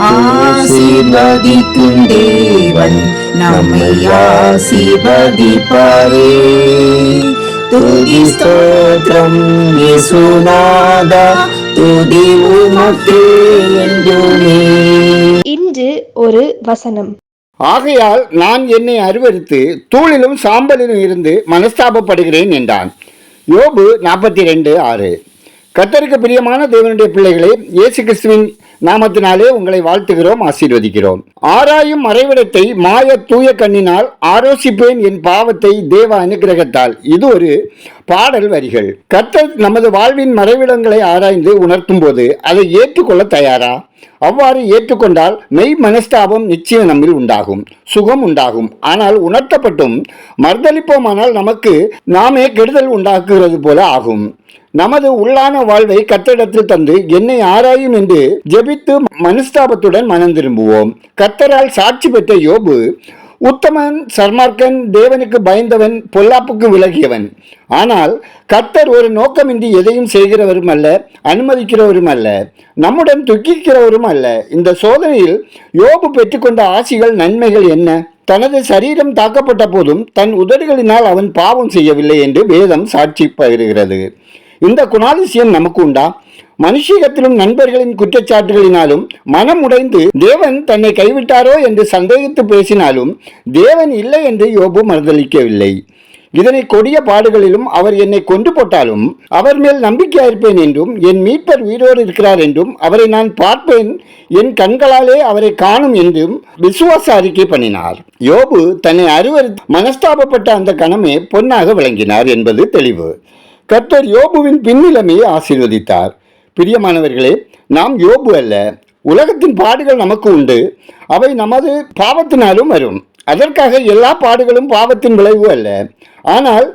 ஆசீர்வதிக்கும் தேவன் நம்மை ஆசீர்வதிப்பாரே. துதி ஸ்தோத்திரம் இயேசுநாதா, துதி உமக்கே என்றுமே. இன்று ஒரு வசனம். ஆகையால் நான் என்னை அருவருத்து தூளிலும் சாம்பலிலும் இருந்து மனஸ்தாபப்படுகிறேன் என்றான். யோபு 42:6. கர்த்தருக்கு பிரியமான தேவனுடைய பிள்ளைகளே, இயேசு கிறிஸ்துவின் நாமத்தினாலே உங்களை வாழ்த்துகிறோம், ஆசீர்வதிக்கிறோம். ஆராயும் மறைவிடத்தை மாய தூய கண்ணினால் ஆரோசிப்பேன் என் பாவத்தை தேவ அனுக்கிரகத்தால். இது ஒரு பாடல் வரிகள். கர்த்தர் நமது வாழ்வின் மறைவிடங்களை ஆராய்ந்து உணர்த்தும் போது அதை ஏற்றுக்கொள்ள தயாரா? அவ்வாறு ஏற்றுக்கொண்டால் மெய் மனஸ்தாபம் நிச்சயம் நம்மில் உண்டாகும், சுகம் உண்டாகும். ஆனால் உணர்த்தப்பட்டும் மறுதளிப்போமானால் நமக்கு நாமே கெடுதல் உண்டாக்குகிறது போல ஆகும். நமது உள்ளான வாழ்வை கர்த்தரிடத்தில் தந்து என்னை ஆராயும் என்று ஜெபித்து மனஸ்தாபத்துடன் மனம் திரும்புவோம். கர்த்தரால் சாட்சி பெற்ற யோபு உத்தமன், சர்மார்க்கன், தேவனுக்கு பயந்தவன், பொல்லாப்புக்கு விலகியவன். ஆனால் கர்த்தர் ஒரு நோக்கமின்றி எதையும் செய்கிறவரும் அல்ல, அனுமதிக்கிறவரும் அல்ல, நம்முடன் துக்கிக்கிறவரும் அல்ல. இந்த சோதனையில் யோபு பெற்றுக்கொண்ட ஆசிகள், நன்மைகள் என்ன? தனது சரீரம் தாக்கப்பட்ட போதும் தன் உதடுகளினால் அவன் பாவம் செய்யவில்லை என்று வேதம் சாட்சி பகிர்கிறது. இந்த குணாதிசயம் நமக்கு உண்டா? மனுஷிகத்திலும் நண்பர்களின் குற்றச்சாட்டுகளினாலும் மனம் உடைந்து தேவன் தன்னை கைவிட்டாரோ என்று சந்தேகித்து பேசினாலும் தேவன் இல்லை என்று யோபு மறுதளிக்கவில்லை. இதனை கொடிய பாடுகளிலும் அவர் என்னை கொண்டு போட்டாலும் அவர் மேல் நம்பிக்கையாயிருப்பேன் என்றும், என் மீட்பர் உயிரோடு இருக்கிறார் என்றும், அவரை நான் பார்ப்பேன், என் கண்களாலே அவரை காணும் என்றும் விசுவாச அறிக்கை பண்ணினார். யோபு தன்னை அருவருத்து மனஸ்தாபப்பட்ட அந்த கணமே பொன்னாக விளங்கினார் என்பது தெளிவு. கர்த்தர் யோபுவின் பின்னிலைமையை ஆசீர்வதித்தார். பிரியமானவர்களே, நாம் யோபு அல்ல. உலகத்தின் பாடுகள் நமக்கு உண்டு, அவை நமது பாவத்தினாலும் வரும். அதற்காக எல்லா பாடுகளும் பாவத்தின் விளைவு அல்ல. ஆனால்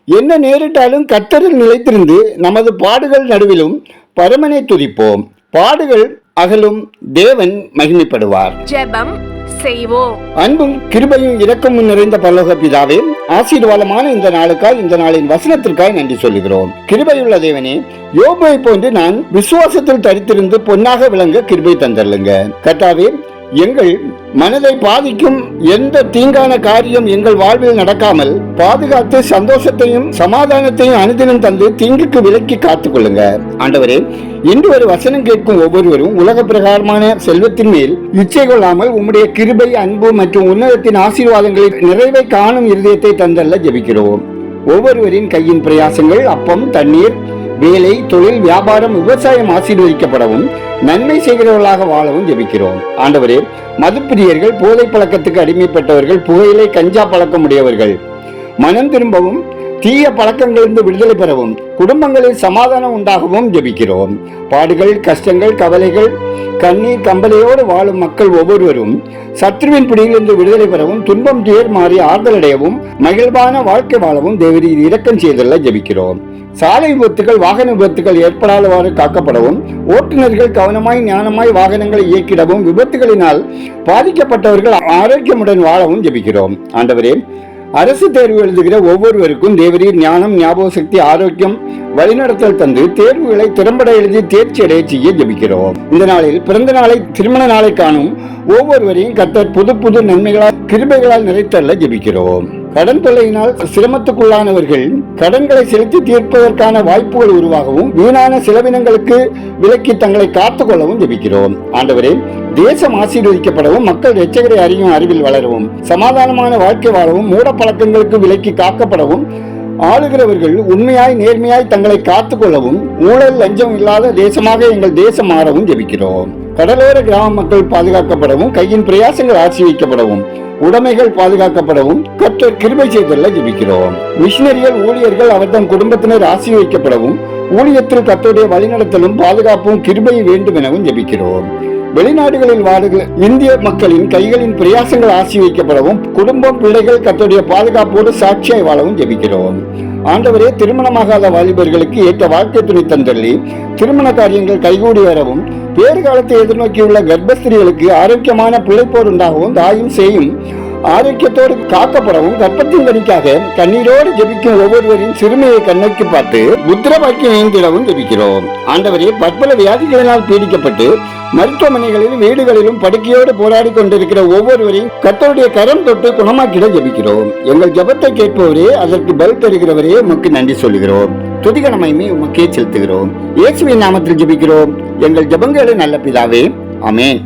என்ன நேரிட்டாலும் கர்த்தரில் நிலைத்திருந்து நமது பாடுகள் நடுவிலும் பரமனை துதிப்போம். பாடுகள் அகலும், தேவன் மகிமைப்படுவார். ஜெபம் செய்வோம். அன்பும் கிருபையும் இரக்கமும் நிறைந்த பரலோக பிதாவே, ஆசீர்வாதமான இந்த நாளுக்காய், இந்த நாளின் வசனத்திற்காய் நன்றி சொல்லுகிறோம். கிருபையுள்ள தேவனே, யோபுவை போன்று நான் விசுவாசத்தில் தரித்திருந்து பொன்னாக விளங்க கிருபை தந்தருளுங்க. கர்த்தாவே, எங்கள் மனதை பாதிக்கும் எந்த தீங்கான காரியம் எங்கள் வாழ்வில் நடக்காமல் பாதுகாத்து சந்தோஷத்தையும் சமாதானத்தையும் அனுதினம் தந்து தீங்குக்கு விலக்கி காத்துக் கொள்ளுங்க. ஆண்டவரே, இன்று ஒரு வசனம் கேட்கும் ஒவ்வொருவரும் உலக பிரகாரமான செல்வத்தின் மேல் இச்சை கொள்ளாமல் உம்முடைய கிருபை, அன்பு மற்றும் உன்னதத்தின் ஆசீர்வாதங்களில் நிறைவை காணும் இருதயத்தை தந்தல்ல ஜெபிக்கிறோம். ஒவ்வொருவரின் கையின் பிரயாசங்கள், அப்பம், தண்ணீர், வேலை, தொழில், வியாபாரம், விவசாயம் ஆசீர்வதிக்கப்படவும் நன்மை செய்கிறவர்களாக வாழவும் ஜெபிக்கிறோம். ஆண்டவரே, மதுப்பிரியர்கள், போதை பழக்கத்துக்கு அடிமைப்பட்டவர்கள், புகையிலை, கஞ்சா பழக்கம் உடையவர்கள் மனம் திரும்பவும் தீய பழக்கங்களிலிருந்து விடுதலை பெறவும் குடும்பங்களில் சமாதானம் உண்டாகவும் ஜெபிக்கிறோம். பாடுகள், கஷ்டங்கள், கவலைகள், கண்ணீர், கம்பலையோடு வாழும் மக்கள் ஒவ்வொருவரும் சத்ருவின் பிடியிலிருந்து விடுதலை பெறவும் துன்பம் துயர் மாறி ஆறுதல் அடையவும் மகிழ்வான வாழ்க்கை வாழவும் தேவரீர் இரக்கம் செய்தல்ல ஜெபிக்கிறோம். சாலை விபத்துகள், வாகன விபத்துகள் ஏற்படாதவாறு காக்கப்படவும் ஓட்டுநர்கள் கவனமாய் ஞானமாய் வாகனங்களை இயக்கிடவும் விபத்துகளினால் பாதிக்கப்பட்டவர்கள் ஆரோக்கியமுடன் வாழவும் ஜெபிக்கிறோம். ஆண்டவரே, அரசு தேர்வு எழுதுகிற ஒவ்வொருவருக்கும் தேவரீர் ஞானம், ஞாபக சக்தி, ஆரோக்கியம், வழிநடத்தல் தந்து தேர்வுகளை திறம்பட எழுதி தேர்ச்சி அடைய செய்ய ஜெபிக்கிறோம். இந்த நாளில் பிறந்த நாளை, திருமண நாளை காணும் ஒவ்வொருவரையும் கர்த்தர் புது புது நன்மைகளால், கிருபைகளால் நிறைத்தல்ல ஜெபிக்கிறோம். கடன் தொல்லையினால் சிரமத்துக்குள்ளானவர்கள் கடன்களை செலுத்தி தீர்ப்பதற்கான வாய்ப்புகள் உருவாகவும் வீணான செலவினங்களுக்கு விலக்கி தங்களை காத்துக் கொள்ளவும் ஜெபிக்கிறோம். ஆண்டவரே, தேசம் ஆசீர்வதிக்கப்படவும் மக்கள் எச்சகரை அறியும் அறிவில் வளரவும் சமாதானமான வாழ்க்கை வாழவும் மூட பழக்கங்களுக்கு விலக்கி காக்கப்படவும் ஆளுகிறவர்கள் உண்மையாய் நேர்மையாய் தங்களை காத்துக் கொள்ளவும் ஊழல் லஞ்சம் இல்லாத தேசமாக எங்கள் தேசம் மாறவும் ஜெபிக்கிறோம். கடலோர கிராம மக்கள் பாதுகாக்கப்படவும் கையின் பிரயாசங்கள் ஆசீர்வதிக்கப்படவும் உடைமைகள் பாதுகாக்கப்படவும் கர்த்தர் கிருபை செய்தல்ல ஜெபிக்கிறோம். மிஷினரிகள், ஊழியர்கள் அவர்தம் குடும்பத்தினர் ஆசீர்வதிக்கப்படவும் ஊழியத்தில் கர்த்தருடைய வழிநடத்தலும் பாதுகாப்பும் கிருபை வேண்டும் எனவும் ஜெபிக்கிறோம். வெளிநாடுகளில் வாழுகிற இந்திய மக்களின் கைகளின் பிரயாசங்கள் ஆசீர்வதிக்கப்படவும் குடும்பம், பிள்ளைகள் கர்த்தருடைய பாதுகாப்போடு சாட்சியாய் வாழவும் ஜெபிக்கிறோம். ஆண்டவரே, திருமணமாகாத வாலிபர்களுக்கு ஏற்ற வாழ்க்கை துணை தந்தள்ளி திருமண காரியங்கள் கைகூடி வரவும் பேறு காலத்தை எதிர்நோக்கியுள்ள கர்ப்பஸ்திரிகளுக்கு ஆரோக்கியமான பிள்ளைப்போர் உண்டாகவும் தாயும் சேயும் ஆரோக்கியத்தோடு காக்கப்படவும் கற்பத்தின் கணிக்காக கண்ணீரோடு ஜெபிக்கும் ஒவ்வொருவரின் சிறுமையை கண்ணோக்கி பார்த்து புத்திரவாக்கி நீந்திடவும் ஜெபிக்கிறோம். ஆண்டவரே, பற்பல வியாதிகளினால் பீடிக்கப்பட்டு மருத்துவமனைகளிலும் வீடுகளிலும் படுக்கையோடு போராடி கொண்டிருக்கிற ஒவ்வொருவரையும் கர்த்தருடைய கரம் தொட்டு குணமாக்கிட ஜெபிக்கிறோம். எங்கள் ஜெபத்தை கேட்பவரே, அதற்கு பதில் தருகிறவரே, உமக்கு நன்றி சொல்கிறோம். துதிகன மகிமை உமக்கே செலுத்துகிறோம். இயேசுவின் நாமத்தில் ஜெபிக்கிறோம் எங்கள் ஜெபங்களை நல்ல பிதாவே, ஆமென்.